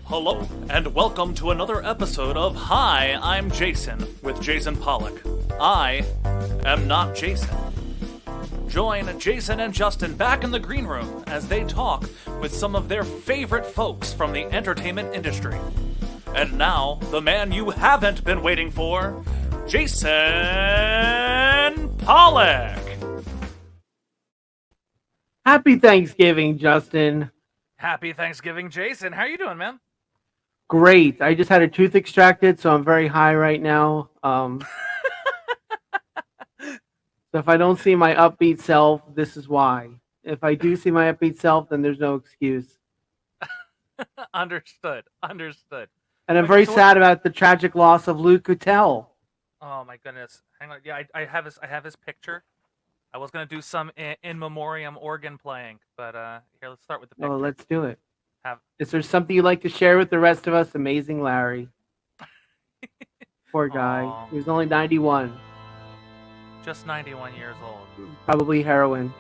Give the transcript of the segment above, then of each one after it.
Hello, and welcome to another episode of Hi, I'm Jason with Jason Pollock. I am not Jason. Join Jason and Justin back in the green room as they talk with some of their favorite folks from the entertainment industry. And now, the man you haven't been waiting for, Jason Pollock. Happy Thanksgiving, Justin. Happy Thanksgiving, Jason. How are you doing, man? Great. I just had a tooth extracted, so I'm very high right now. So if I don't see my upbeat self, this is why. If I do see my upbeat self, then there's no excuse. Understood. And I'm very sad about the tragic loss of Luke Cutel. Oh my goodness. Hang on. Yeah, I have his picture. I was gonna do some in memoriam organ playing, but here, let's start with the picture. Oh, let's do it. Is there something you'd like to share with the rest of us? Amazing Larry. Poor guy. He was only 91. Just 91 years old. Probably heroin.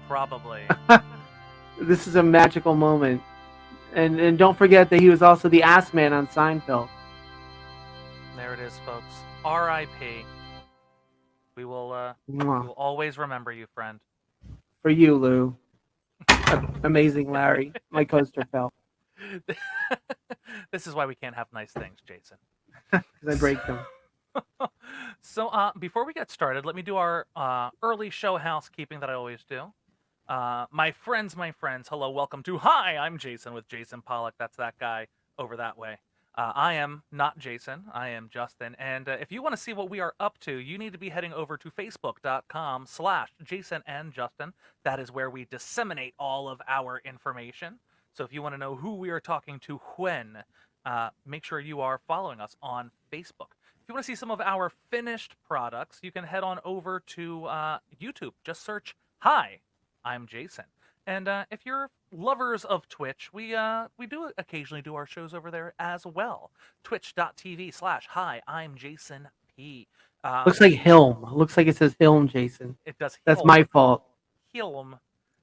Probably. This is a magical moment. And don't forget that he was also the ass man on Seinfeld. There it is, folks. R.I.P. We will always remember you, friend. For you, Lou. Amazing Larry. My coaster fell. This is why we can't have nice things, Jason. Because I break them. So before we get started, let me do our early show housekeeping that I always do. My friends, hello, welcome to Hi, I'm Jason with Jason Pollock. That's that guy over that way. I am not Jason. I am Justin. And if you want to see what we are up to, you need to be heading over to facebook.com/JasonandJustin. That is where we disseminate all of our information. So if you want to know who we are talking to when, make sure you are following us on Facebook. If you want to see some of our finished products, you can head on over to YouTube. Just search Hi, I'm Jason. And if you're lovers of Twitch, we do occasionally do our shows over there as well. Twitch.tv/Hi, I'm Jason P. Looks like Hilm. Looks like it says Hilm, Jason. It does. That's my fault. Hilm.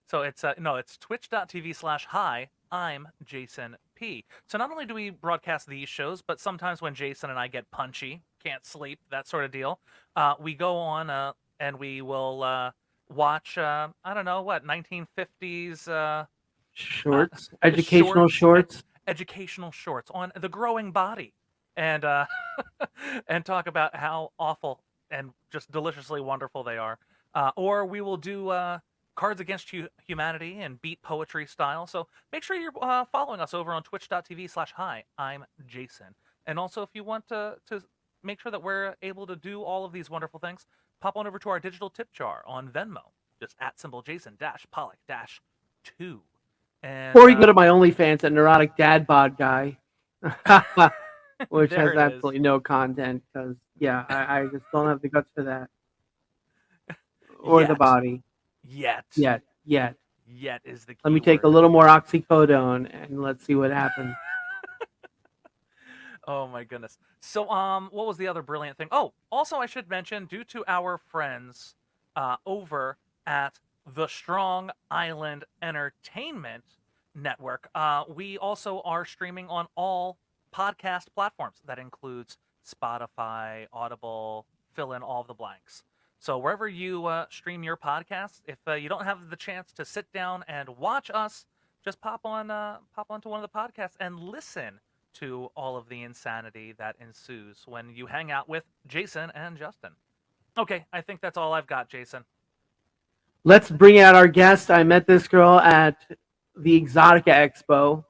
So it's it's twitch.tv/Hi, I'm Jason P. So not only do we broadcast these shows, but sometimes when Jason and I get punchy, can't sleep, that sort of deal, we go on and we will watch, I don't know, what, 1950s... shorts? Educational shorts? Educational shorts on the growing body. And and talk about how awful and just deliciously wonderful they are. Or we will do Cards Against Humanity and beat poetry style. So make sure you're following us over on twitch.tv/Hi, I'm Jason. And also, if you want to make sure that we're able to do all of these wonderful things, pop on over to our digital tip jar on Venmo, just @Jason-Pollock-2. And, or you can go to my OnlyFans at Neurotic Dad Bod Guy, which has absolutely no content because, I just don't have the guts for that. Or the body. Yet is the key Let me take word. A little more oxycodone and let's see what happens. Oh my goodness. So what was the other brilliant thing? Oh, also I should mention, due to our friends over at the Strong Island Entertainment Network, we also are streaming on all podcast platforms. That includes Spotify, Audible, fill in all the blanks. So wherever you stream your podcasts, if you don't have the chance to sit down and watch us, just pop onto one of the podcasts and listen to all of the insanity that ensues when you hang out with Jason and Justin. Okay, I think that's all I've got, Jason. Let's bring out our guest. I met this girl at the Exotica Expo.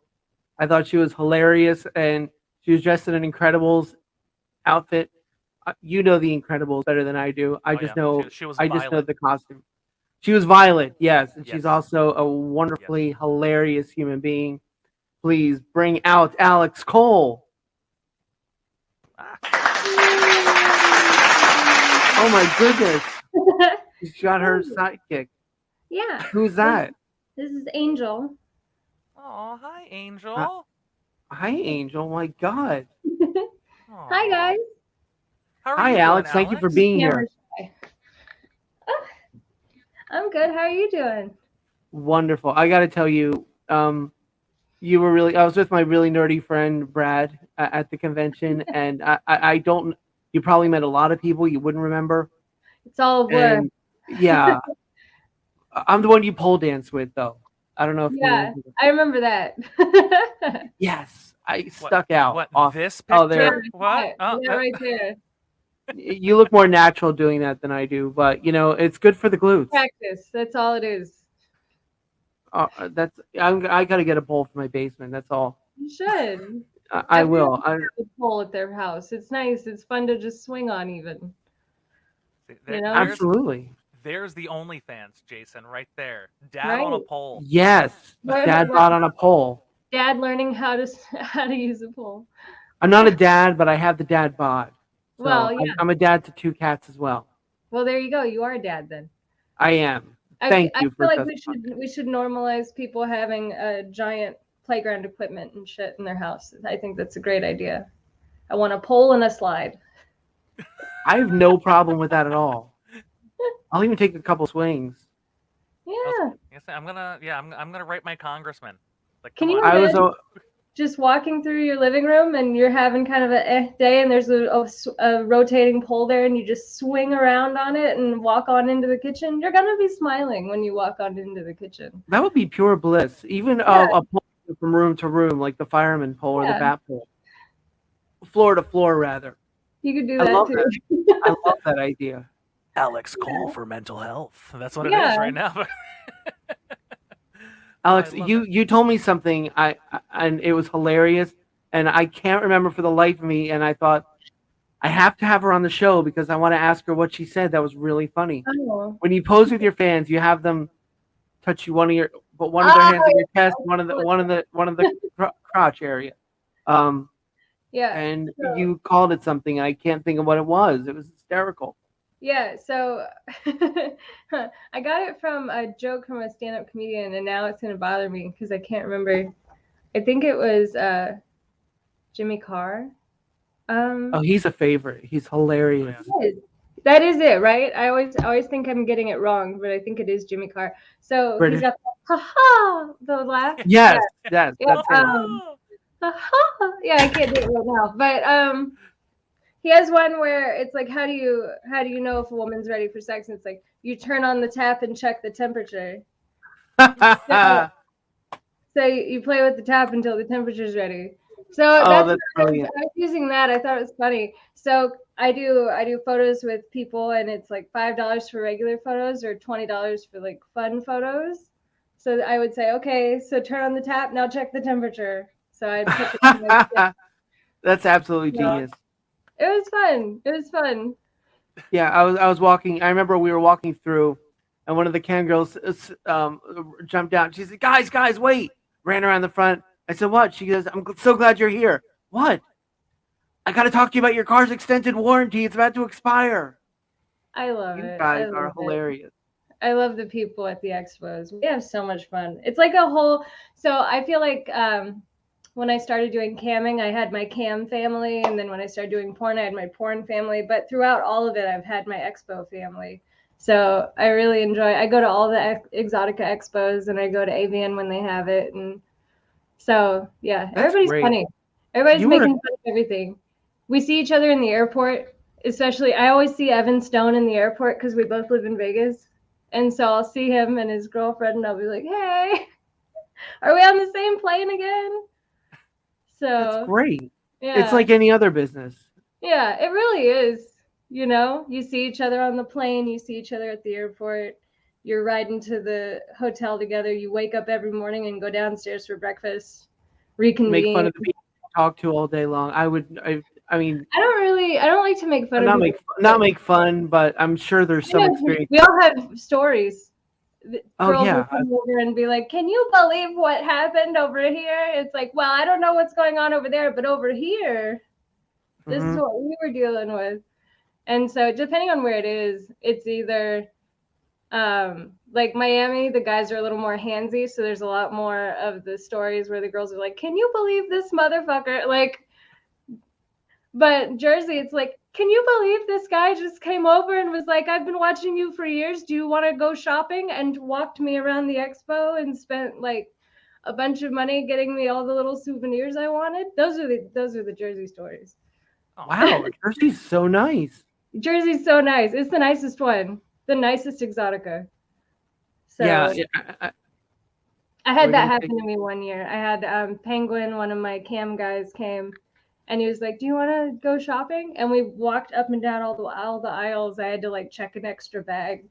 I thought she was hilarious, and she was dressed in an Incredibles outfit. You know the Incredibles better than I do. I just know the costume. She was Violet, yes, and she's also a wonderfully hilarious human being. Please bring out Alex Cole. Oh my goodness. She's got her sidekick. Yeah. Who's that? This is Angel. Oh, hi, Angel. Hi, Angel. My God. Hi, guys. Hi, Alex. Thank you for being here. I'm good. How are you doing? Wonderful. I got to tell you, You were really. I was with my really nerdy friend Brad at the convention, and I don't. You probably met a lot of people you wouldn't remember, It's all a blur. and yeah, I'm the one you pole dance with though. I don't know if Yeah, you. I remember that. Yes, I What? stuck out. What? Off. This Oh, Yeah, there. picture? What? that right there. You look more natural doing that than I do, but it's good for the glutes. Practice. That's all it is. I got to get a pole for my basement. That's all. You should. I will. Everyone has a pole at their house. It's nice. It's fun to just swing on even. There, You know? there's Absolutely. there's the OnlyFans, Jason, right there. Dad Right. on a pole. Yes. Dad bought on a pole. Dad learning how to use a pole. I'm not a dad, but I have the dad bod. So Well, yeah. I'm a dad to 2 cats as well. Well, there you go. You are a dad then. I am. Thank you for feel like we should normalize people having a giant playground equipment and shit in their house. I think that's a great idea. I want a pole and a slide. I have no problem with that at all. I'll even take a couple swings. Yeah. I'm gonna write my congressman. Like, Can come you on. I was just walking through your living room and you're having kind of a day and there's a rotating pole there and you just swing around on it and walk on into the kitchen? You're going to be smiling when you walk on into the kitchen. that would be pure bliss. Even Yeah. a pole from room to room, like the fireman pole or the Yeah. bat pole. Floor to floor, rather. You could do I that love too. I love that idea. Alex Cole for mental health. That's what it Yeah. is right now. Alex, I love you told me something and it was hilarious, and I can't remember for the life of me, and I thought I have to have her on the show because I want to ask her what she said. That was really funny. Oh. When you pose with your fans, you have them touch you one of their hands on your chest, one of the crotch area. Yeah. And So- you called it something. I can't think of what it was. It was hysterical. Yeah, so I got it from a joke from a stand-up comedian, and now it's gonna bother me because I can't remember. I think it was Jimmy Carr. Oh, he's a favorite. He's hilarious. That is it, right? I always think I'm getting it wrong, but I think it is Jimmy Carr. So British. he's got the ha-ha, the laugh. Yes, Yeah, that's him. Ha-ha. Yeah, I can't do it right now, but he has one where it's like, how do you know if a woman's ready for sex? And it's like, you turn on the tap and check the temperature. So you play with the tap until the temperature's ready. So that's brilliant. I was using that. I thought it was funny. So I do photos with people, and it's like $5 for regular photos or $20 for like fun photos. So I would say, okay, so turn on the tap, now check the temperature. So I put the That's absolutely genius. It was fun. It was fun. Yeah, I was walking. I remember we were walking through, and one of the cam girls jumped out. She said, "Guys, wait!" Ran around the front. I said, "What?" She goes, "I'm so glad you're here." What? I got to talk to you about your car's extended warranty. It's about to expire. I love it. You guys are hilarious. I love the people at the expos. We have so much fun. It's like a whole. So I feel like when I started doing camming, I had my cam family, and then when I started doing porn, I had my porn family. But throughout all of it, I've had my expo family. So I really enjoy. I go to all the Exotica expos, and I go to AVN when they have it, and so yeah, everybody's great. funny. Everybody's making fun of everything. We see each other in the airport. Especially, I always see Evan Stone in the airport because we both live in Vegas, and so I'll see him and his girlfriend, and I'll be like, "Hey, are we on the same plane again?" So that's great. Yeah, it's like any other business. Yeah, it really is. You know, you see each other on the plane, you see each other at the airport, you're riding to the hotel together, you wake up every morning and go downstairs for breakfast, reconvene. Make fun of the people you talk to all day long. I mean, I don't like to make fun of people. Not make fun, but I'm sure there's some experience. We all have stories. Oh yeah. Will come over and be like, "Can you believe what happened over here?" It's like, well, I don't know what's going on over there, but over here, this is what we were dealing with. And so depending on where it is, it's either like Miami, the guys are a little more handsy, so there's a lot more of the stories where the girls are like, "Can you believe this motherfucker?" Like, but Jersey, it's like, "Can you believe this guy just came over and was like, I've been watching you for years. Do you want to go shopping?" And walked me around the expo and spent like a bunch of money getting me all the little souvenirs I wanted. Those are the Jersey stories. Oh, Wow, Jersey's so nice. Jersey's so nice. It's the nicest one, the nicest Exotica. So Yeah, I had We're that gonna happen take- to me one year. I had Penguin, one of my cam guys, came, and he was like, "Do you want to go shopping?" And we walked up and down all the aisles. I had to like check an extra bag.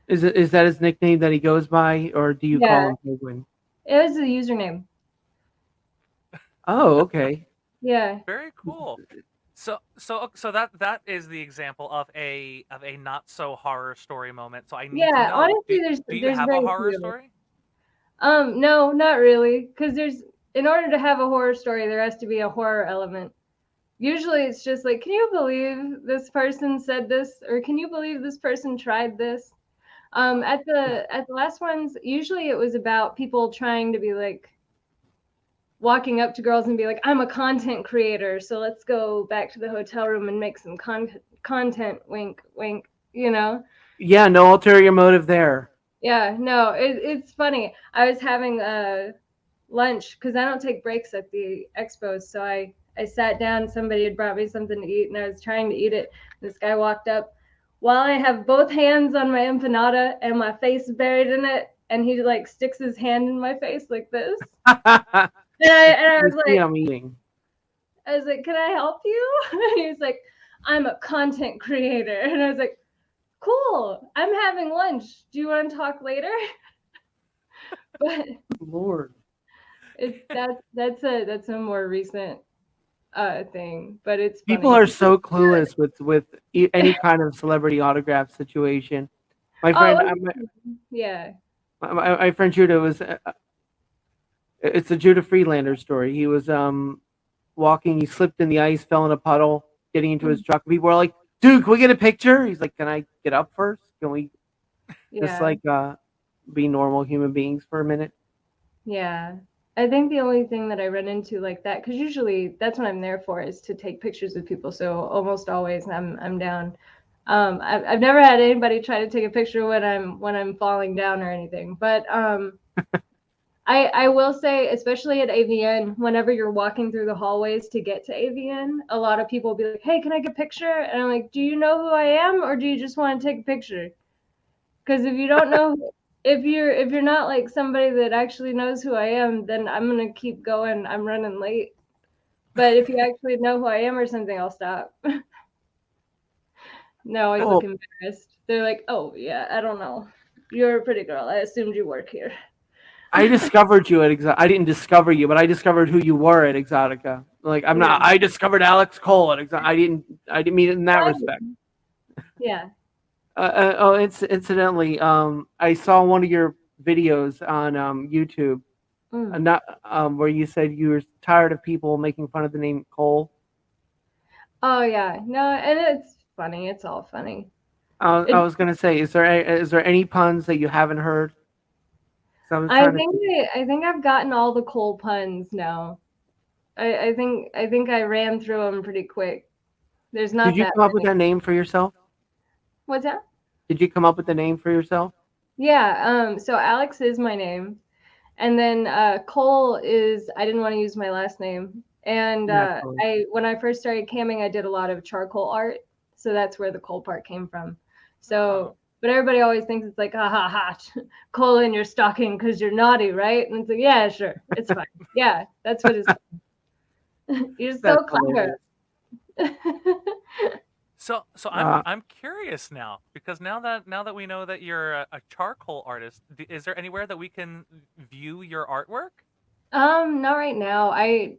is that his nickname that he goes by, or do you Yeah, call him Penguin? it was the username. Oh, okay. Yeah, very cool. So that is the example of a not so horror story moment. So I need to yeah. know. Honestly, Do you there's have a very horror few. story? No, not really, because there's in order to have a horror story, there has to be a horror element. Usually, it's just like, can you believe this person said this, or can you believe this person tried this? At the last ones, usually it was about people trying to be like walking up to girls and be like, I'm a content creator, so let's go back to the hotel room and make some content. Wink, wink. You know? Yeah, no ulterior motive there. Yeah. No, it's funny. I was having lunch because I don't take breaks at the expos, so I sat down. Somebody had brought me something to eat, and I was trying to eat it. This guy walked up while I have both hands on my empanada and my face buried in it, and he like sticks his hand in my face like this. And You see, I'm eating. I was like, "Can I help you?" And he was like, "I'm a content creator," and I was like, "Cool. I'm having lunch. Do you want to talk later?" But Lord. that's a more recent thing, but it's People funny. are so clueless with any kind of celebrity autograph situation. My friend, Oh, yeah. my friend Judah was. It's a Judah Friedlander story. He was walking. He slipped in the ice, fell in a puddle, getting into his truck. People were like, "Dude, can we get a picture?" He's like, "Can I get up first? Can we just Yeah. like be normal human beings for a minute?" Yeah. I think the only thing that I run into like that, because usually that's what I'm there for, is to take pictures with people. So almost always I'm down. I've never had anybody try to take a picture when I'm falling down or anything. But I will say, especially at AVN, whenever you're walking through the hallways to get to AVN, a lot of people will be like, "Hey, can I get a picture?" And I'm like, "Do you know who I am, or do you just want to take a picture?" Because if you don't know, if you're not like somebody that actually knows who I am, then I'm gonna keep going. I'm running late. But if you actually know who I am or something, I'll stop. No, I look embarrassed. They're like, "Oh yeah, I don't know. You're a pretty girl. I assumed you work here." I discovered you at I didn't discover you, but I discovered who you were at Exotica. Like I'm not. I discovered Alex Cole at Exotica. I didn't mean it in that respect. Yeah. Incidentally, I saw one of your videos on YouTube, not where you said you were tired of people making fun of the name Cole. Oh yeah. No, and it's funny. It's all funny. I was gonna say, is there any puns that you haven't heard? I think I've gotten all the Cole puns now. I think I ran through them pretty quick. There's not Did you that come up with many. that name for yourself? What's that? Did you come up with the name for yourself? Yeah. So Alex is my name, and then Cole is. I didn't want to use my last name, and Naturally. when I first started camming, I did a lot of charcoal art, so that's where the Cole part came from. So. Oh. But everybody always thinks it's like, ha ha ha, Cole in your stocking because you're naughty, right? And it's like, yeah, sure, it's fine. Yeah, that's what it's. You're so That's clever. So I'm curious now, because now that we know that you're a charcoal artist, is there anywhere that we can view your artwork? Not right now. I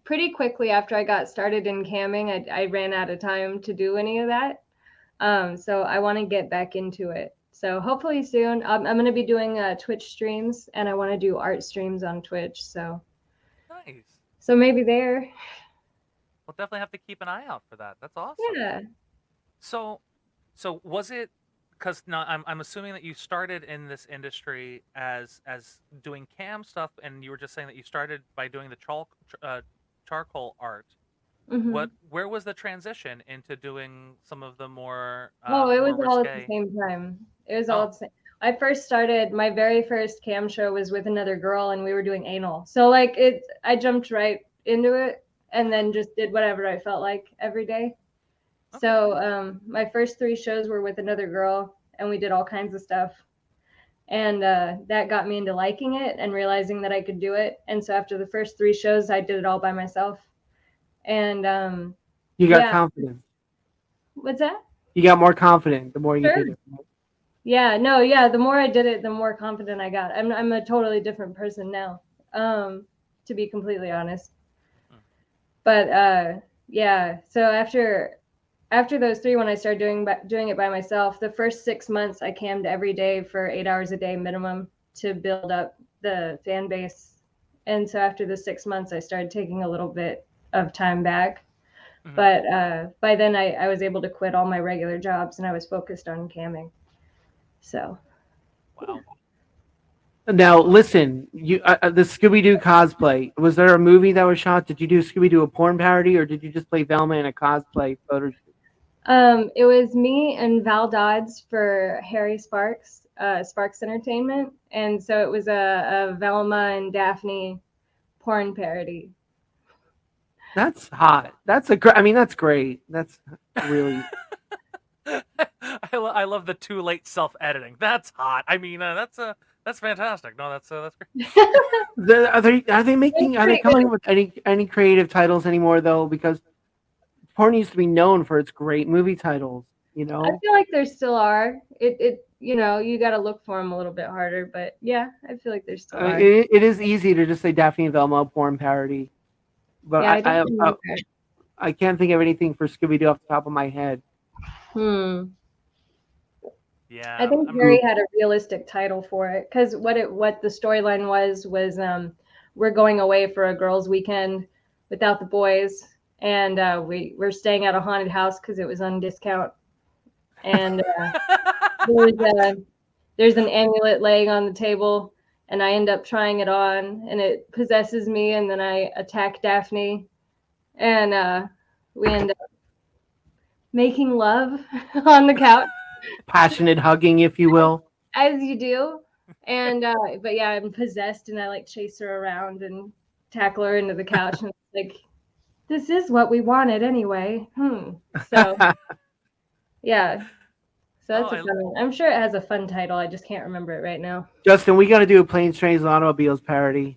pretty quickly after I got started in camming, I ran out of time to do any of that. So I want to get back into it. So hopefully soon. I'm going to be doing Twitch streams, and I want to do art streams on Twitch. So Nice. so maybe there. We'll definitely have to keep an eye out for that. That's awesome. Yeah. So was it, because now I'm assuming that you started in this industry as doing cam stuff, and you were just saying that you started by doing the charcoal art. Mm-hmm. Where was the transition into doing some of the more Oh, it more was all at the risque? same time. It was all at the same. I first started, my very first cam show was with another girl, and we were doing anal. So like I jumped right into it, and then just did whatever I felt like every day. Okay. So my first 3 shows were with another girl, and we did all kinds of stuff. And that got me into liking it and realizing that I could do it. And so after the first 3 shows, I did it all by myself. And You got yeah. confidence. What's that? You got more confident the more you Sure. did it. Yeah, no, yeah. The more I did it, the more confident I got. I'm a totally different person now, to be completely honest. But yeah. So after those 3, when I started doing it by myself, the first 6 months I cammed every day for 8 hours a day minimum to build up the fan base. And so after the 6 months, I started taking a little bit of time back. Mhm. But by then I was able to quit all my regular jobs, and I was focused on camming. So Wow. Now listen, you the Scooby Doo cosplay. Was there a movie that was shot? Did you do Scooby Doo a porn parody, or did you just play Velma in a cosplay photo shoot? it was me and Val Dodds for Harry Sparks, Sparks Entertainment, and so it was a Velma and Daphne porn parody. That's hot. That's a great. I mean, that's great. That's really. I love the too late self editing. That's hot. I mean, that's fantastic. No, that's great. Are they making? Are they coming up with any creative titles anymore though? Because porn used to be known for its great movie titles. You know. I feel like there still are. It you know, you got to look for them a little bit harder, but yeah, I feel like there still are. It is easy to just say Daphne and Velma porn parody, but Yeah, I can't think of anything for Scooby Doo off the top of my head. Yeah. I think Harry had a realistic title for it, because what the storyline was we're going away for a girls' weekend without the boys, and we're staying at a haunted house because it was on discount, and there's an amulet laying on the table, and I end up trying it on, and it possesses me, and then I attack Daphne, and we end up making love on the couch. Passionate hugging, if you will. As you do. And but yeah, I'm possessed, and I like chase her around and tackle her into the couch, and it's like, this is what we wanted anyway. So yeah. So that's a fun one. I'm sure it has a fun title. I just can't remember it right now. Justin, we got to do a Planes, Trains, and Automobiles parody.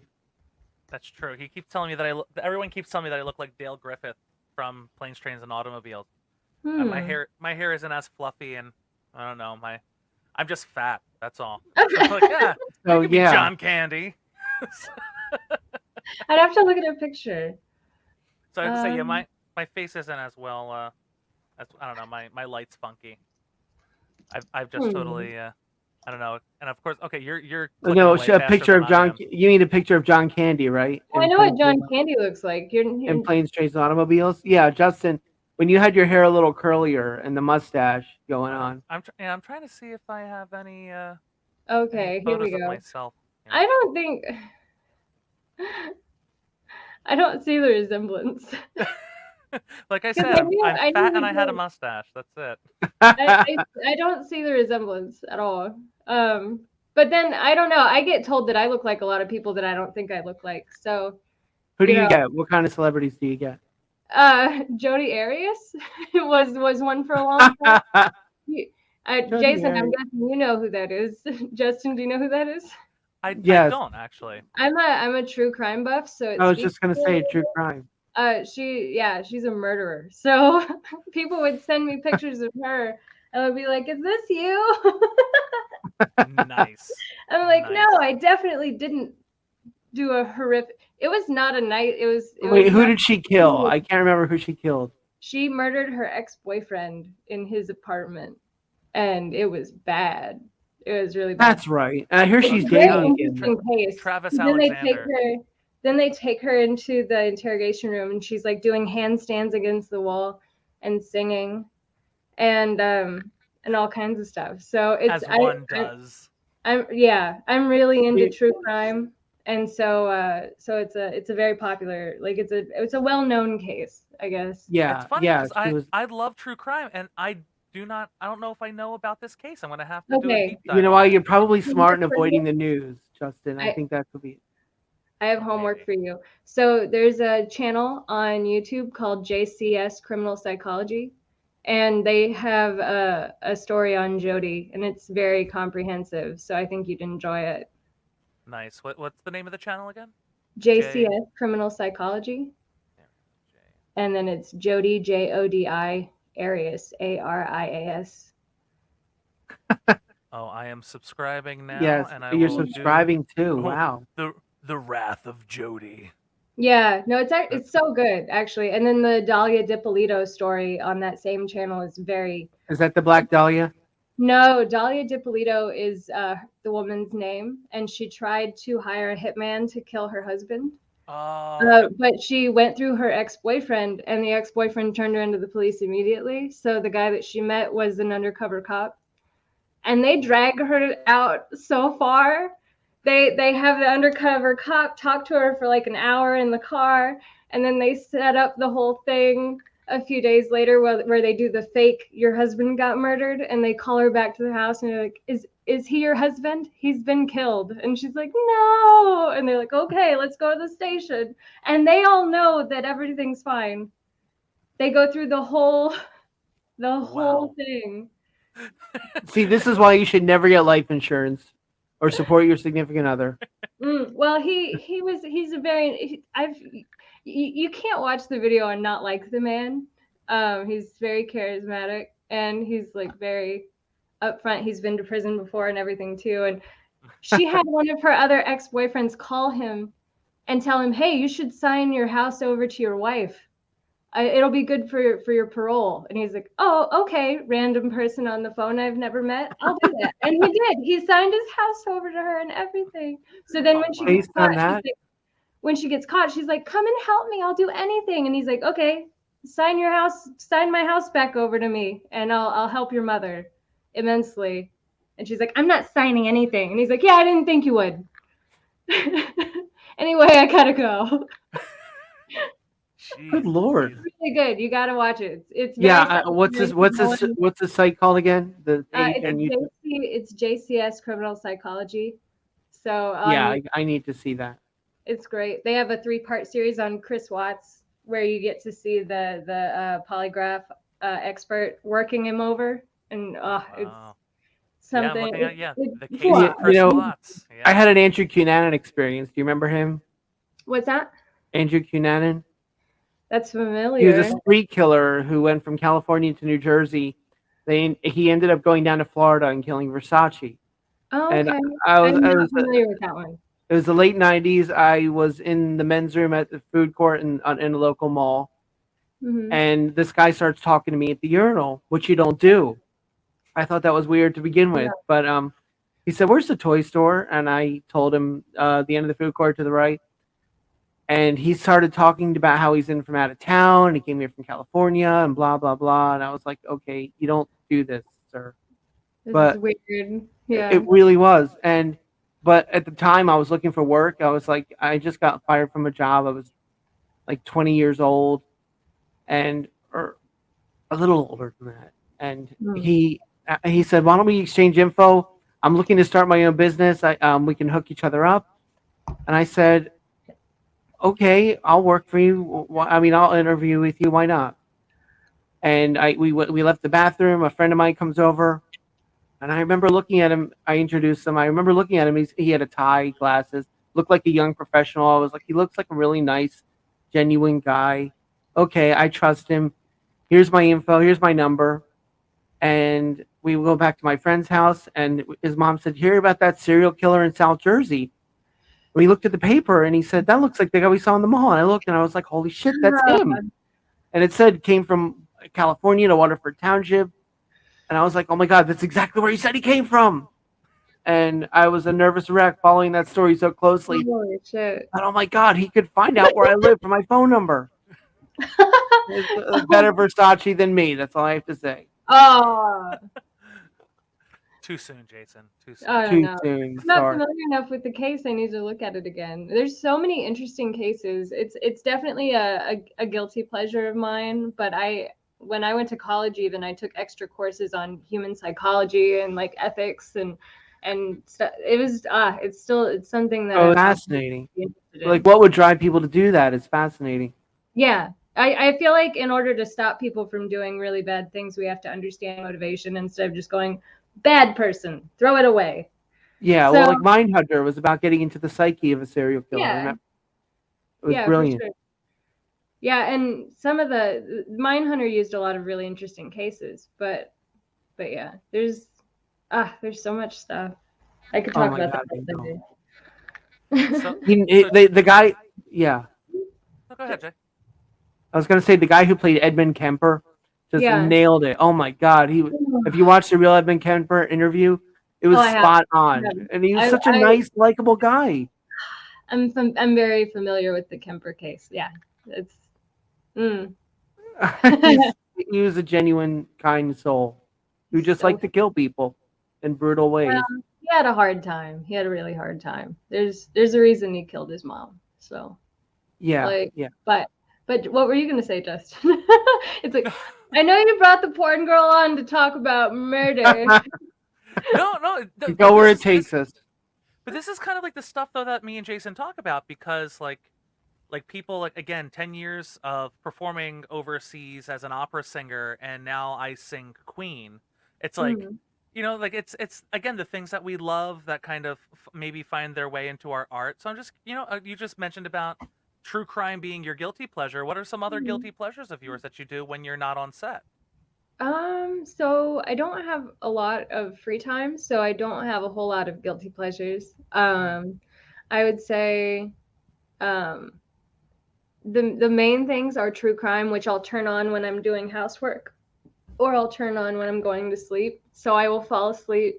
That's true. He keeps telling me that everyone keeps telling me that I look like Dale Griffith from Planes, Trains, and Automobiles. My hair isn't as fluffy, and I don't know, I'm just fat. That's all. So I'm like, yeah. So yeah, John Candy. I'd have to look at a picture. So I'd say, yeah, my face isn't as well. As I don't know, my light's funky. I've just totally I don't know. And of course, okay, you're no, a picture of John. You mean a picture of John Candy, right? Oh, I know what John Candy looks like. You're in Planes, Trains, and Automobiles. Yeah, Justin. When you had your hair a little curlier and the mustache going on. I'm trying to see if I have any okay, any here we photos go. of myself. Yeah. I don't see the resemblance. Like I said, I'm fat and I had a mustache. That's it. I don't see the resemblance at all. But then I don't know. I get told that I look like a lot of people that I don't think I look like. So who do you get? What kind of celebrities do you get? Jodi Arias was one for a long time. Jason, I'm guessing you know who that is. Justin, do you know who that is? I don't actually. I'm a true crime buff, so I was just gonna say true crime. She's a murderer. So people would send me pictures of her, and I'd be like, "Is this you?" Nice. I'm like, "No, I definitely didn't do a horrific." It was not a night. Wait, who did she kill? I can't remember who she killed. She murdered her ex-boyfriend in his apartment, and it was bad. It was really bad. That's right. I hear she's dating again. Travis Alexander. Then they take her into the interrogation room, and she's like doing handstands against the wall and singing, and all kinds of stuff. So it's as one does. I'm really into true crime, and so it's a very popular, like it's a well-known case, I guess. Yeah, it's funny because I love true crime, and I don't know if I know about this case. I'm gonna have to do a Okay. deep dive. You know on why? it. You're probably smart in Homework for avoiding you. the news, Justin. I I, think that could be. I have homework Maybe. for you. So there's a channel on YouTube called JCS Criminal Psychology, and they have a story on Jody, and it's very comprehensive. So I think you'd enjoy it. Nice. What's the name of the channel again? J. JCS Criminal Psychology, There we go, J. and then it's Jody Jodi Arias Arias. Oh, I am subscribing now, Yes, and I you're will do subscribing too. oh, Wow. the Wrath of Jody. Yeah, no, it's so good actually. And then the Dahlia DiPolito story on that same channel is very. Is that the Black Dahlia? No, Dahlia DiPolito is the woman's name, and she tried to hire a hitman to kill her husband. Oh, But she went through her ex-boyfriend, and the ex-boyfriend turned her into the police immediately. So the guy that she met was an undercover cop, and they drag her out so far. They have the undercover cop talk to her for like an hour in the car, and then they set up the whole thing a few days later where they do the fake your husband got murdered, and they call her back to the house and they're like, is he your husband? He's been killed. And she's like, no. And they're like, okay, let's go to the station. And they all know that everything's fine. They go through the whole wow. thing. See, this is why you should never get life insurance or support your significant other. Well, he's a very you can't watch the video and not like the man. He's very charismatic and he's like very upfront. He's been to prison before and everything too. And she had one of her other ex-boyfriends call him and tell him, "Hey, you should sign your house over to your wife. It'll be good for your parole." And he's like, "Oh, okay, random person on the phone I've never met. I'll do that." And he did. He signed his house over to her and everything. So then Oh, when she wow. gets Based on caught, that, when she gets caught, she's like, "Come and help me. I'll do anything." And he's like, "Okay, sign my house back over to me, and I'll help your mother immensely." And she's like, "I'm not signing anything." And he's like, "Yeah, I didn't think you would." Anyway, I gotta go. good Jeez, lord. Louise. Really good. You gotta watch it. It's very Yeah, what's the site called again? The page on YouTube. it's JCS Criminal Psychology. So Yeah, I need to see that. it's great. They have a 3-part series on Chris Watts where you get to see the polygraph expert working him over, and it's Wow. Yeah, I'm something. looking at the It's case You, of Chris know, Watts. I Yeah. had an Andrew Cunanan experience. Do you remember him? What's that? Andrew Cunanan. That's He was familiar. a street killer who went from California to New Jersey. He ended up going down to Florida and killing Versace. Oh, And okay. I I'm not was familiar with that one. it was the late '90s. I was in the men's room at the food court in a local mall, Hmm. and this guy starts talking to me at the urinal, which you don't do. I thought that was weird to begin with, but he said, "Where's the toy store?" And I told him the end of the food court to the right. And he started talking about how he's in from out of town. And he came here from California and blah blah blah. And I was like, "Okay, you don't do this, sir." This But is weird. Yeah. it really was. But at the time, I was looking for work. I was like, I just got fired from a job. I was like 20 years old, or a little older than that. And Hmm. he said, "Why don't we exchange info? I'm looking to start my own business. We can hook each other up." And I said, "Okay, I'll work for you. I mean, I'll interview with you. Why not?" And we left the bathroom. A friend of mine comes over, and I remember looking at him. I introduced him. I remember looking at him. He had a tie, glasses, looked like a young professional. I was like, he looks like a really nice, genuine guy. Okay, I trust him. Here's my info. Here's my number. And we go back to my friend's house, and his mom said, "Hear about that serial killer in South Jersey?" We looked at the paper, and he said, "That looks like the guy we saw in the mall." And I looked, and I was like, "Holy shit, that's him!" And it said came from California to Waterford Township, and I was like, "Oh my god, that's exactly where he said he came from!" And I was a nervous wreck following that story so closely. Holy shit. But oh my god, he could find out where I live from my phone number. It's better Versace than me. That's all I have to say. Oh, Too soon, Jason. Too soon. I don't Too know. soon. I'm not Sorry. familiar enough with the case. I need to look at it again. There's so many interesting cases. It's definitely a guilty pleasure of mine, but when I went to college, even I took extra courses on human psychology and like ethics and stuff. It was it's something that Oh, I'm fascinating. interested in. Like, what would drive people to do that? It's fascinating. Yeah. I feel like in order to stop people from doing really bad things, we have to understand motivation instead of just going, bad person, throw it away. Yeah, So, well, like Mindhunter was about getting into the psyche of a serial killer, and yeah. it was Yeah, brilliant. for sure. Yeah, and some of the Mindhunter used a lot of really interesting cases, but yeah, there's so much stuff. I could Oh talk my about God, that I all know. day. So, The guy, yeah. go ahead, Jay. I was gonna say the guy who played Edmund Kemper just Yeah. nailed it. Oh my God, if you watch the real Edmund Kemper interview, it was I have. spot on, Yeah. and he was such a nice, likable guy. I'm very familiar with the Kemper case. Yeah, it's. He was a genuine, kind soul who just So liked to kill people in brutal ways. he had a hard time. He had a really hard time. There's a reason he killed his mom. So Yeah, like, yeah. but what were you gonna say, Justin? It's like, I know you brought the porn girl on to talk about murder. No. Go where it takes us. But this is kind of like the stuff though that me and Jason talk about, because like people, like, again, 10 years of performing overseas as an opera singer, and now I sing Queen. It's like, like it's again the things that we love that kind of maybe find their way into our art. So I'm just, you just mentioned about true crime being your guilty pleasure. What are some other guilty pleasures of yours that you do when you're not on set? So I don't have a lot of free time, so I don't have a whole lot of guilty pleasures. I would say the main things are true crime, which I'll turn on when I'm doing housework, or I'll turn on when I'm going to sleep. So I will fall asleep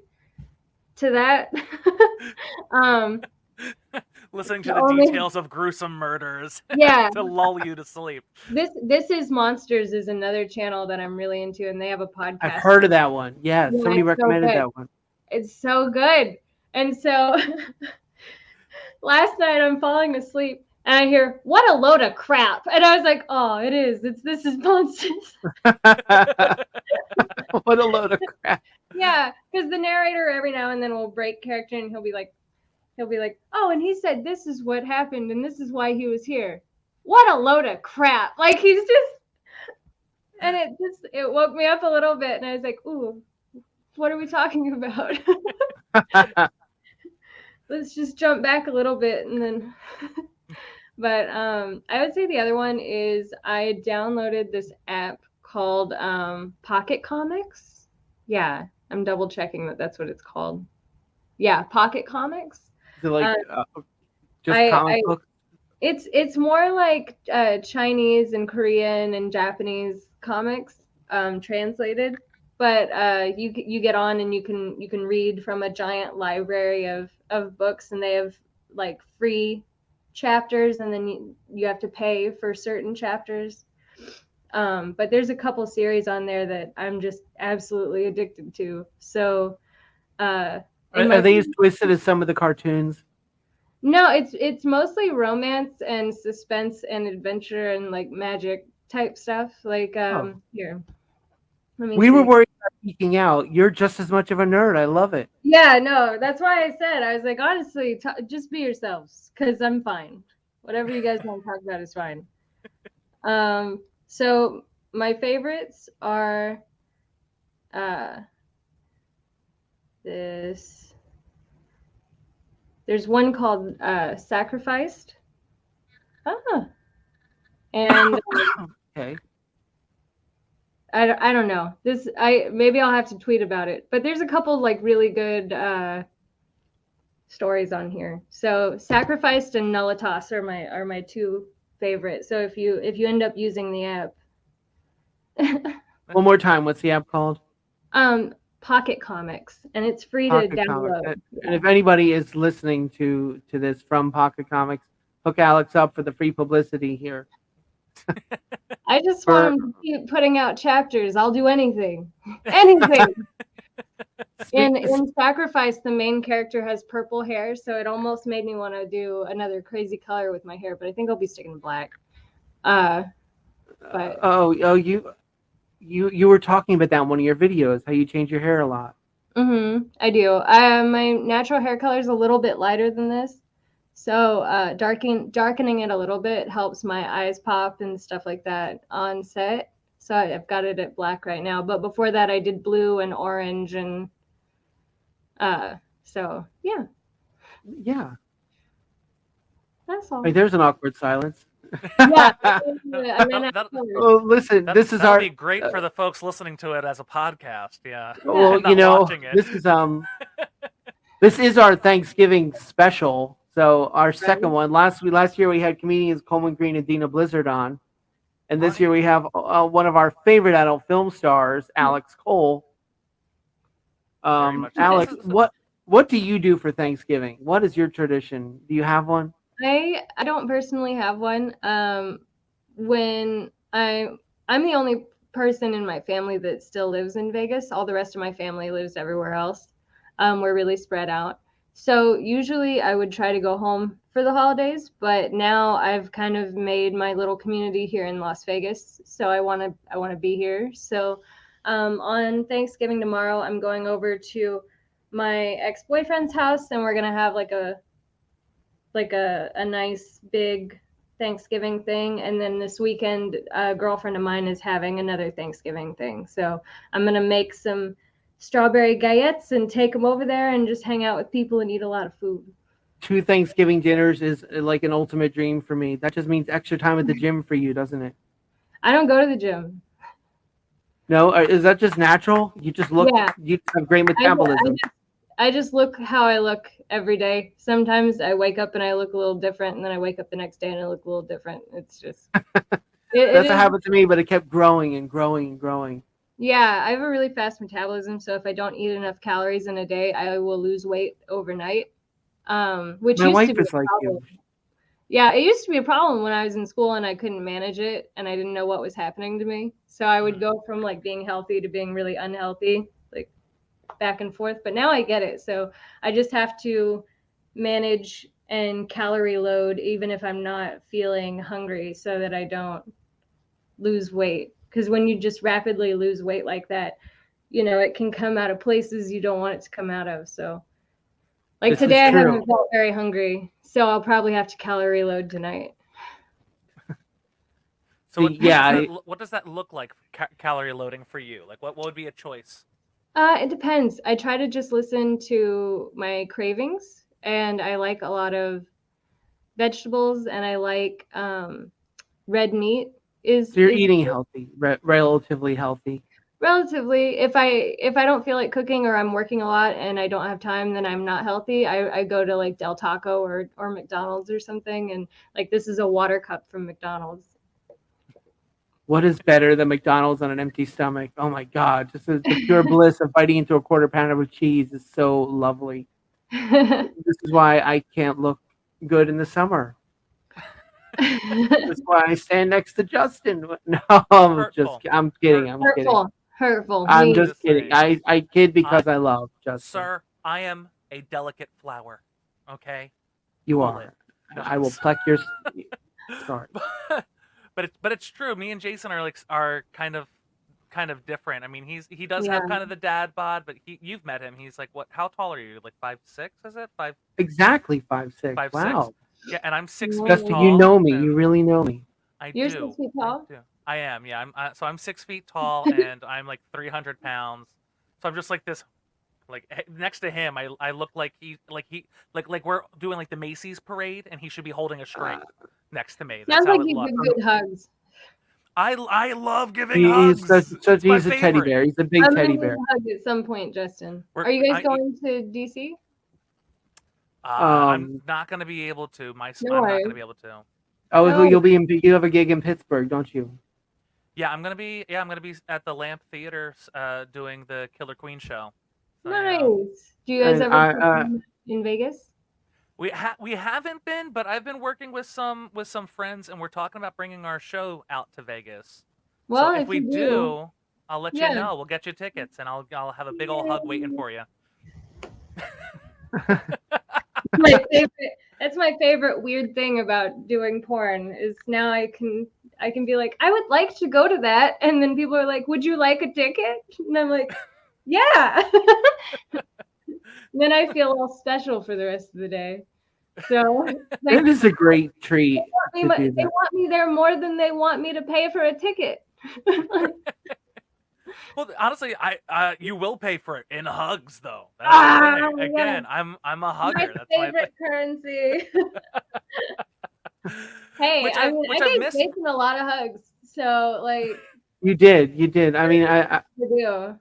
to that. Listening to the details of gruesome murders, Yeah, to lull you to sleep. This is Monsters is another channel that I'm really into, and they have a podcast. I've heard of that one. Yeah, somebody recommended that one. It's so good. And so last night I'm falling asleep and I hear, what a load of crap. And I was like, oh, it is. This is Monsters. What a load of crap. Yeah, because the narrator every now and then will break character, and he'll be like, oh, and he said this is what happened and this is why he was here. What a load of crap. Like, he's just, and it woke me up a little bit, and I was like, ooh, what are we talking about? Let's just jump back a little bit, and then but I would say the other one is I downloaded this app called Pocket Comics. Yeah, I'm double checking that that's what it's called. Yeah, Pocket Comics. Is it like just comic books? It's more like Chinese and Korean and Japanese comics translated, but you get on and you can read from a giant library of books, and they have like free chapters, and then you have to pay for certain chapters. But there's a couple series on there that I'm just absolutely addicted to. So are they as twisted as some of the cartoons? No, it's mostly romance and suspense and adventure and like magic type stuff. Like here. We were worried about geeking out. You're just as much of a nerd. I love it. Yeah, no, that's why I said, I was like, honestly, just be yourselves, because I'm fine. Whatever you guys want to talk about is fine. So my favorites are there's one called Sacrificed. And okay. I don't know. Maybe I'll have to tweet about it. But there's a couple like really good stories on here. So Sacrificed and Nullitas are my two favorite. So if you end up using the app. One more time, what's the app called? Pocket Comics, and it's free to download. And if anybody is listening to this from Pocket Comics, hook Alex up for the free publicity here. I just want him to keep putting out chapters. I'll do anything. Anything. In Sacrifice, the main character has purple hair, so it almost made me want to do another crazy color with my hair, but I think I'll be sticking to black. But you were talking about that in one of your videos, how you change your hair a lot. I do. My natural hair color is a little bit lighter than this, so darkening it a little bit helps my eyes pop and stuff like that on set. So I've got it at black right now, but before that I did blue and orange, and so yeah, Yeah. that's all. Like, there's an awkward silence. Yeah, Oh, listen, this is that'll our. be great for the folks listening to it as a podcast. Yeah. Well, And not you know, watching it. this is our Thanksgiving special. So our second one. Last year we had comedians Coleman Green and Dina Blizzard on, and this year we have one of our favorite adult film stars, Alex Cole. Very much so. Alex, what do you do for Thanksgiving? What is your tradition? Do you have one? I don't personally have one. When I'm the only person in my family that still lives in Vegas. All the rest of my family lives everywhere else. We're really spread out. So usually I would try to go home for the holidays, but now I've kind of made my little community here in Las Vegas. So I want to be here. So on Thanksgiving tomorrow, I'm going over to my ex-boyfriend's house, and we're gonna have like a nice big Thanksgiving thing. And then this weekend, a girlfriend of mine is having another Thanksgiving thing. So I'm going to make some strawberry gayettes and take them over there and just hang out with people and eat a lot of food. 2 Thanksgiving dinners is like an ultimate dream for me. That just means extra time at the gym for you, doesn't it? I don't go to the gym. No, is that just natural? You just look, Yeah. You have great metabolism. I just look how I look every day. Sometimes I wake up and I look a little different, and then I wake up the next day and I look a little different. It's just That's what happened to me, but it kept growing and growing and growing. Yeah, I have a really fast metabolism, so if I don't eat enough calories in a day, I will lose weight overnight. Which My used wife to be is a like problem. you. Yeah, it used to be a problem when I was in school and I couldn't manage it and I didn't know what was happening to me. So I would go from like being healthy to being really unhealthy, like back and forth. But now I get it. So I just have to manage and calorie load even if I'm not feeling hungry so that I don't lose weight. Because when you just rapidly lose weight like that, you know, it can come out of places you don't want it to come out of. So like This today is I true. haven't felt very hungry, so I'll probably have to calorie load tonight. So Yeah, what does that look like, calorie loading for you? Like what would be a choice? It depends. I try to just listen to my cravings, and I like a lot of vegetables, and I like red meat. so you're eating healthy, relatively healthy. Relatively. If I don't feel like cooking or I'm working a lot and I don't have time, then I'm not healthy. I go to like Del Taco or McDonald's or something, and like this is a water cup from McDonald's. What is better than McDonald's on an empty stomach? Oh my God, just the pure bliss of biting into a quarter pounder with cheese is so lovely. This is why I can't look good in the summer. That's why I stand next to Justin. No, I'm kidding. Hurtful. I'm Me. just kidding. I kid because I love Justin. Sir, I am a delicate flower. Okay? You Cool are. it. I will pluck your. Sorry. But it's true. Me and Jason are kind of different. I mean, he does have kind of the dad bod, but you've met him. He's like, what? How tall are you? Like 5'6"? Is it 5? Exactly 5'6". 5'6". Wow. Yeah, and I'm 6 feet Justin, tall. you know me. You really know me. You're 6 feet tall? I am. Yeah. I'm 6 feet tall and I'm like 300 pounds. So I'm just like this. Like next to him, I look like we're doing like the Macy's parade, and he should be holding a string next to me. That's Sounds how like it you looks. give good hugs. I love giving hugs. He's a teddy bear. He's a big teddy bear. Hug at some point, Justin. Are you guys going to DC? I'm not going to be able to. I'm not going to be able to. Oh, No. you have a gig in Pittsburgh, don't you? Yeah, I'm gonna be at the Lamp Theater doing the Killer Queen show. So, Nice. yeah. Do you guys ever perform in Vegas? We haven't been, but I've been working with some friends, and we're talking about bringing our show out to Vegas. Well, so if we do, I'll let you know. We'll get you tickets, and I'll have a big old hug waiting for you. That's my favorite weird thing about doing porn is now I I can be like, I would like to go to that, and then people are like, would you like a ticket? And I'm like, yeah. Then I feel all special for the rest of the day. So like, It is a great treat they to do that. want me there more than they want me to pay for a ticket. Well, honestly, you will pay for it in hugs, though. That's the thing. Again, I'm a hugger. My That's my favorite currency. Hey, I I've gave missed. Jason a lot of hugs. So like, You did. I mean, I do.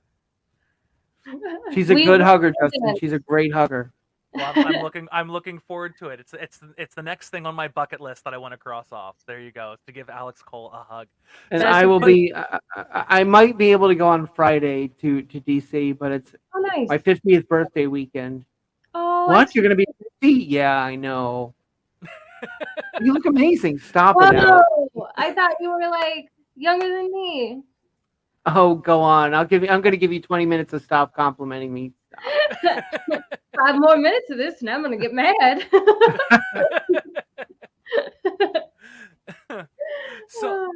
she's a good hugger, Justin. She's a great hugger. Well, I'm looking forward to it. It's the next thing on my bucket list that I want to cross off. There you go. To give Alex Cole a hug. And I will be. I might be able to go on Friday to DC, but it's nice. my 50th birthday weekend. Oh, what? You're gonna be 50? Yeah, I know. You look amazing. Stop it now. I thought you were like younger than me. Oh, go on. I'm gonna give you 20 minutes to stop complimenting me. 5 more minutes of this, and I'm gonna get mad. So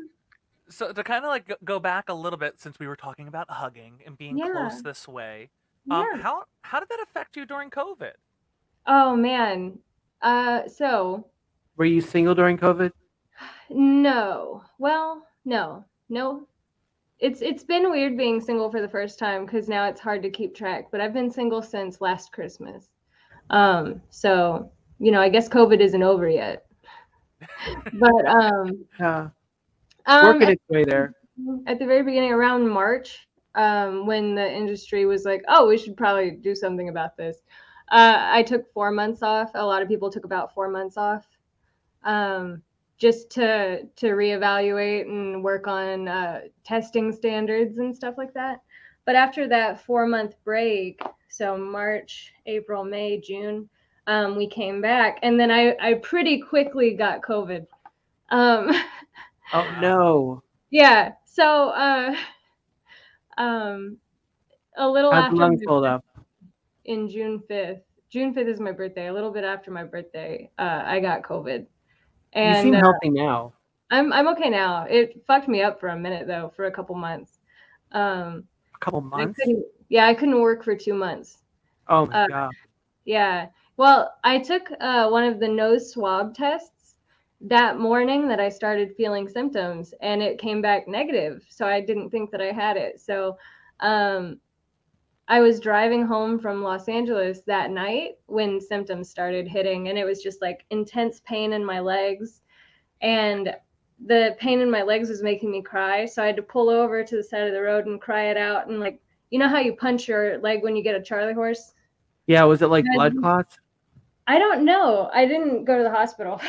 to kind of like go back a little bit, since we were talking about hugging and being close this way, how did that affect you during COVID? Oh man, so were you single during COVID? No. Well, no. It's been weird being single for the first time because now it's hard to keep track. But I've been single since last Christmas. So I guess COVID isn't over yet. But working its way there. At the very beginning, around March, when the industry was like, "Oh, we should probably do something about this," I took 4 months off. A lot of people took about 4 months off. Just to reevaluate and work on testing standards and stuff like that. But after that 4-month break, so March, April, May, June, we came back, and then I pretty quickly got COVID. Oh no. Yeah. So a little How's after the lungs hold up? In June 5th. June 5th is my birthday. A little bit after my birthday, I got COVID. And you seem healthy now. I'm okay now. It fucked me up for a minute though, for a couple months. A couple months? I couldn't work for 2 months. Oh my god. Yeah. Well, I took one of the nose swab tests that morning that I started feeling symptoms, and it came back negative. So I didn't think that I had it. So I was driving home from Los Angeles that night when symptoms started hitting, and it was just like intense pain in my legs, and the pain in my legs was making me cry. So I had to pull over to the side of the road and cry it out. And like, you know how you punch your leg when you get a Charlie horse? Yeah. Was it like blood clots? I don't know. I didn't go to the hospital,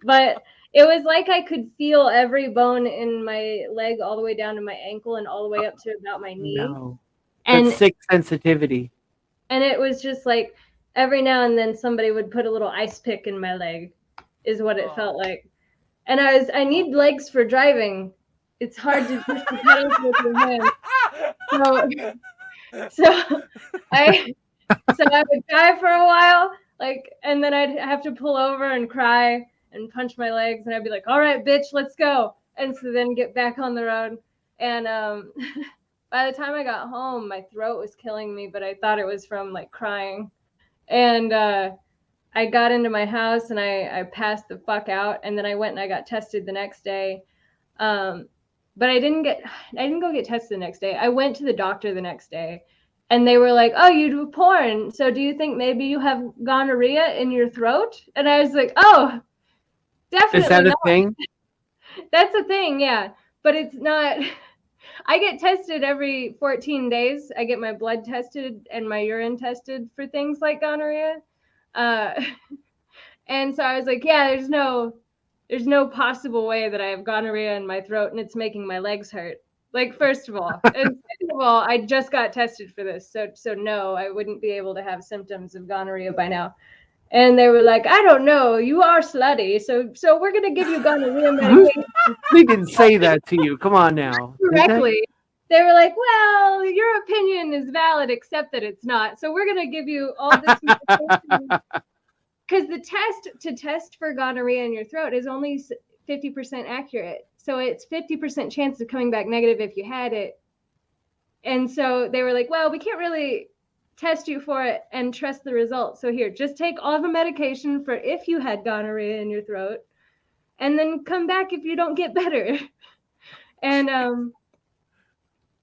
but it was like I could feel every bone in my leg all the way down to my ankle and all the way up to about my knee. No. And sick sensitivity. And it was just like every now and then somebody would put a little ice pick in my leg, is what it felt like. And I need legs for driving. It's hard to push the pedals with your hands. So I would drive for a while, like, and then I'd have to pull over and cry and punch my legs, and I'd be like, "All right, bitch, let's go." And so then get back on the road. And by the time I got home, my throat was killing me, but I thought it was from like crying. And I got into my house and I passed the fuck out. And then I went and I got tested the next day. But I didn't go get tested the next day. I went to the doctor the next day, and they were like, "Oh, you do porn. So do you think maybe you have gonorrhea in your throat?" And I was like, "Oh, definitely Is that not. a thing? That's a thing, yeah. But it's not." I get tested every 14 days. I get my blood tested and my urine tested for things like gonorrhea. And so I was like, yeah, there's no possible way that I have gonorrhea in my throat and it's making my legs hurt. Like, first of all. And second of all, I just got tested for this. So no, I wouldn't be able to have symptoms of gonorrhea by now. And they were like, "I don't know, you are slutty, so we're gonna give you gonorrhea medication." They didn't say that to you. Come on now. Directly. They were like, "Well, your opinion is valid, except that it's not. So we're gonna give you all this medication." Because the test for gonorrhea in your throat is only 50% accurate. So it's 50% chance of coming back negative if you had it. And so they were like, well, we can't really test you for it and trust the results. So here, just take all the medication for if you had gonorrhea in your throat, and then come back if you don't get better. And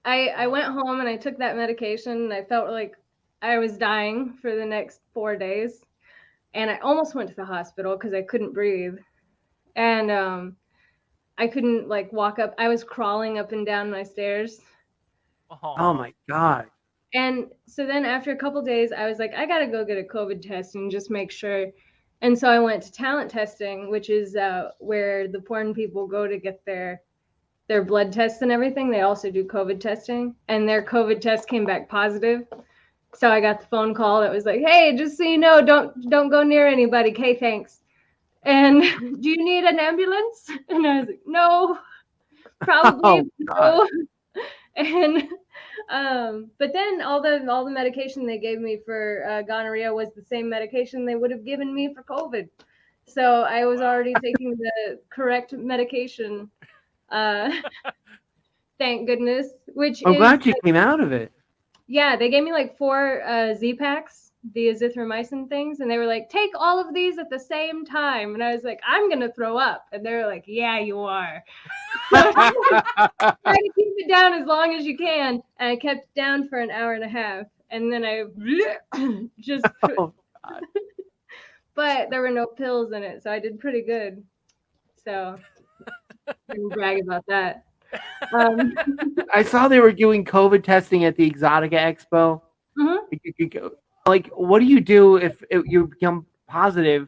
I went home and I took that medication, and I felt like I was dying for the next 4 days. And I almost went to the hospital because I couldn't breathe. And I couldn't like walk up. I was crawling up and down my stairs. Oh my God. And so then after a couple days, I was like, I got to go get a COVID test and just make sure. And so I went to talent testing, which is where the porn people go to get their blood tests and everything. They also do COVID testing, and their COVID test came back positive. So I got the phone call that was like, hey, just so you know, don't go near anybody. Okay, thanks. And do you need an ambulance? And I was like, no, probably no. And but then all the medication they gave me for gonorrhea was the same medication they would have given me for COVID. So I was already taking the correct medication. Thank goodness. I'm glad you came out of it. Yeah, they gave me like 4 Z-Packs, the azithromycin things, and they were like, take all of these at the same time. And I was like, I'm going to throw up. And they were like, yeah, you are. Try to keep it down as long as you can. And I kept it down for an hour and a half. And then I just... Oh, God. But there were no pills in it, so I did pretty good. So I can brag about that. I saw they were doing COVID testing at the Exotica Expo. Mm-hmm. Like, what do you do if you become positive?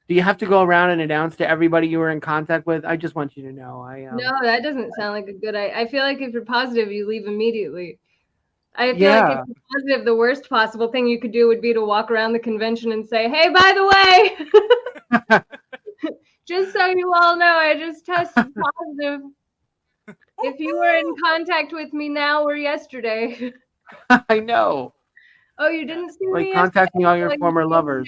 Do you have to go around and announce to everybody you were in contact with? I just want you to know. No, that doesn't sound like a good idea. I feel like if you're positive, you leave immediately. I feel like if you're positive, the worst possible thing you could do would be to walk around the convention and say, hey, by the way, just so you all know, I just tested positive. If you were in contact with me now or yesterday. I know. Oh, you didn't see like me contacting all your like former lovers.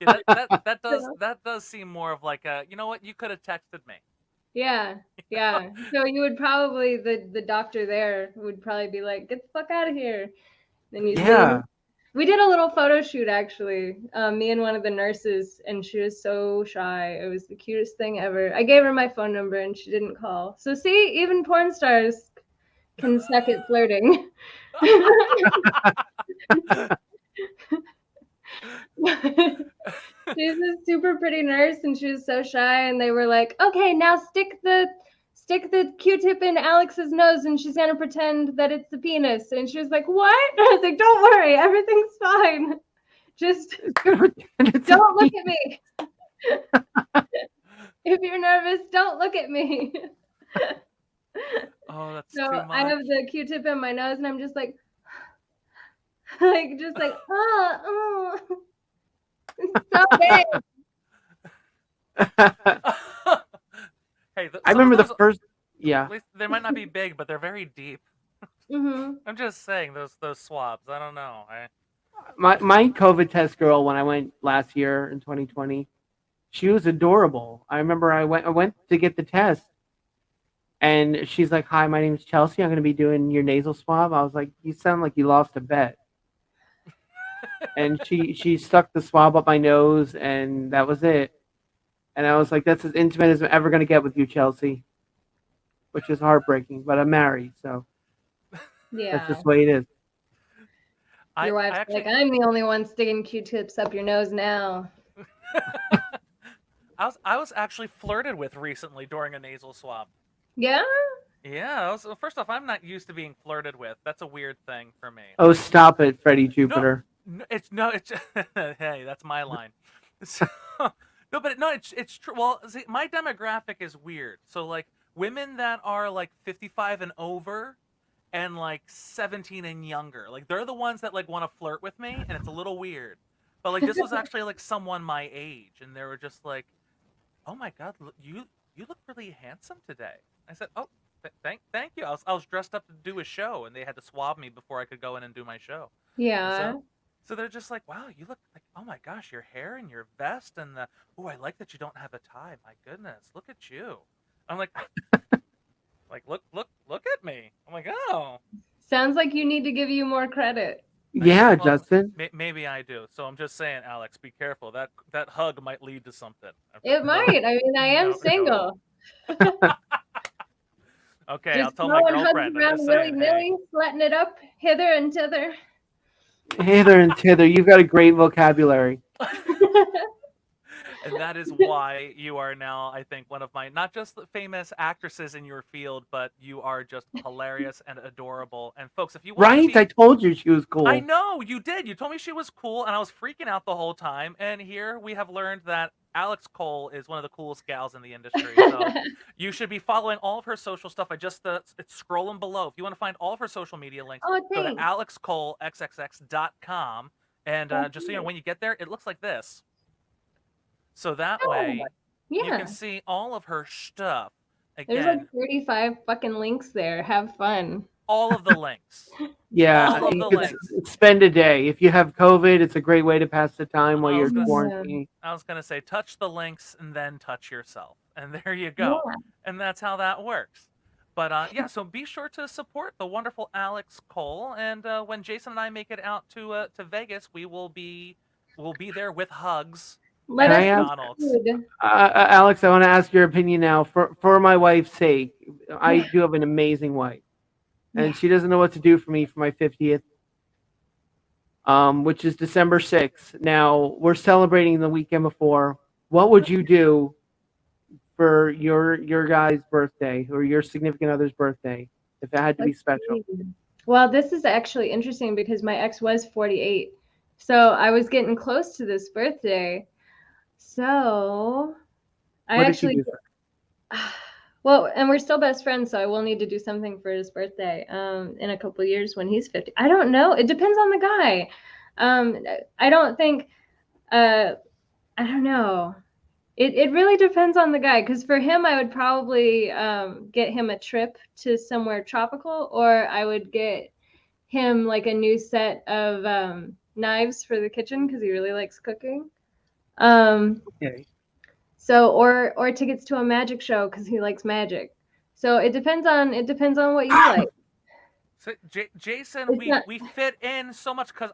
Yeah, that does seem more of like a, you know what, you could have texted me. Yeah. So you would probably the doctor there would probably be like, get the fuck out of here. Then you leave. We did a little photo shoot actually, me and one of the nurses, and she was so shy. It was the cutest thing ever. I gave her my phone number and she didn't call. So see, even porn stars can suck at flirting. She's a super pretty nurse and she was so shy, and they were like, okay, now stick the Q-tip in Alex's nose and she's gonna pretend that it's the penis. And she was like, what? I was like, don't worry, everything's fine. Just don't look at me. If you're nervous, don't look at me. Oh, that's so too much. I have the Q-tip in my nose and I'm just like oh. It's so big. Hey, I remember the first. Yeah. At least they might not be big, but they're very deep. Mm-hmm. I'm just saying those swabs. I don't know. My COVID test girl when I went last year in 2020, she was adorable. I remember I went to get the test, and she's like, "Hi, my name is Chelsea. I'm going to be doing your nasal swab." I was like, "You sound like you lost a bet." And she stuck the swab up my nose, and that was it. And I was like, "That's as intimate as I'm ever going to get with you, Chelsea," which is heartbreaking. But I'm married, so yeah, that's just the way it is. Your wife's like, I'm the only one sticking Q-tips up your nose now. I was actually flirted with recently during a nasal swab. Yeah? Yeah. First off, I'm not used to being flirted with. That's a weird thing for me. Oh, stop it, Freddie Jupiter. No, it's hey, that's my line. So, it's true. Well, see, my demographic is weird. So like women that are like 55 and over, and like 17 and younger, like they're the ones that like want to flirt with me, and it's a little weird. But like this was actually like someone my age, and they were just like, "Oh my God, you look really handsome today." I said, "Oh, thank you." I was dressed up to do a show, and they had to swab me before I could go in and do my show. Yeah. So they're just like, "Wow, you look like, oh my gosh, your hair and your vest and I like that you don't have a tie. My goodness, look at you." I'm like, look at me. I'm like, oh. Sounds like you need to give you more credit. Yeah, Well, Justin. Maybe I do. So I'm just saying, Alex, be careful. That hug might lead to something. It might. I mean, I am single. Okay, I'll Just tell my throwing hugs girlfriend. I'm around just willy saying, hey. nilly, letting it up hither and thither. Hither and thither. You've got a great vocabulary. And that is why you are now, I think, one of my not just the famous actresses in your field, but you are just hilarious and adorable. And folks, if you want Right? to be, I told you she was cool. I know you did. You told me she was cool, and I was freaking out the whole time. And here we have learned that Alex Cole is one of the coolest gals in the industry. So you should be following all of her social stuff. I just it's scrolling below. If you want to find all of her social media links, Oh, go to thanks. alexcolexxx.com. And just so you know, when you get there, it looks like this. So that way, you Yeah. can see all of her stuff. There's Again, like 35 fucking links there. Have fun. all of the links. Yeah, All of you the could links. spend a day. If you have COVID, it's a great way to pass the time while I you're was gonna say- quarantining. I was going to say, touch the links and then touch yourself. And there you go. Yeah. And that's how that works. But yeah, so be sure to support the wonderful Alex Cole. And when Jason and I make it out to Vegas, we'll be there with hugs. Let Can us I ask- McDonald's. food. Alex, I want to ask your opinion now. For my wife's sake, I do have an amazing wife, and she doesn't know what to do for me for my 50th, which is December 6th. Now we're celebrating the weekend before. What would you do for your guy's birthday or your significant other's birthday if it had to be special? Well, this is actually interesting because my ex was 48. So I was getting close to this birthday. So I What did actually you do for well, and we're still best friends, so I will need to do something for his birthday in a couple of years when he's 50. I don't know. It depends on the guy. I don't think I don't know. It really depends on the guy, because for him, I would probably get him a trip to somewhere tropical, or I would get him like a new set of knives for the kitchen because he really likes cooking. Okay. So or tickets to a magic show because he likes magic. So it depends on what you like. So, Jason, It's not- we fit in so much because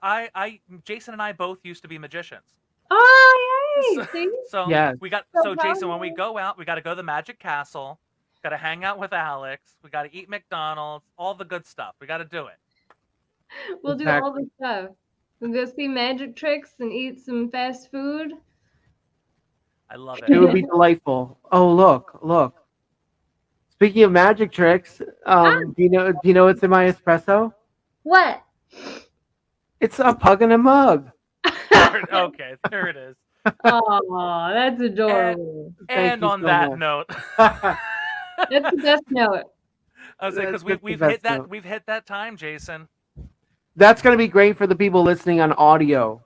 Jason and I both used to be magicians. Oh yay! See? So Yes. we got So so Jason, when we probably- go out, we got to go to the Magic Castle, got to hang out with Alex, we got to eat McDonald's, all the good stuff. We got to do it. We'll do all the stuff. We'll go see magic tricks and eat some fast food. I love It would it. be delightful. Oh, look. Speaking of magic tricks, do you know what's in my espresso? What? It's a pug and a mug. Okay, there it is. Oh, that's adorable. Thank And you on so that much. note, That's the best note. I was saying because That's the we've best hit that note. we've hit that time, Jason. That's going to be great for the people listening on audio.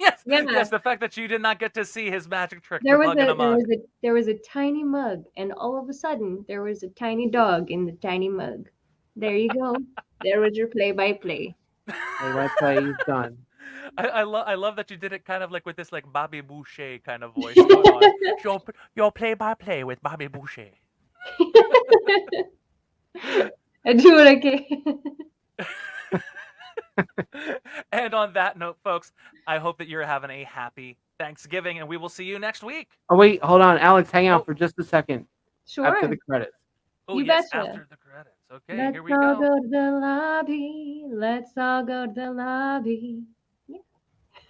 Yes, Yeah. yes. The fact that you did not get to see his magic trick, There the was pug in a mug. there was a tiny mug, and all of a sudden there was a tiny dog in the tiny mug. There you go. There was your play-by-play. Okay, that's how he's done. I love that you did it kind of like with this like Bobby Boucher kind of voice going on. Your play-by-play with Bobby Boucher. I do what I can. And on that note, folks, I hope that you're having a happy Thanksgiving, and we will see you next week. Oh wait, hold on, Alex, hang out Oh. for just a second Sure. after the credits. Oh, You yes, betcha. after the credits. Okay, Let's here we all go. go to the lobby. Let's all go to the lobby. Yeah.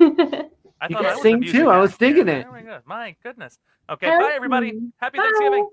I You thought can I was sing the music too, I was guy. Yeah, thinking it. there we go. My goodness. Okay, bye everybody. Happy Bye. Thanksgiving.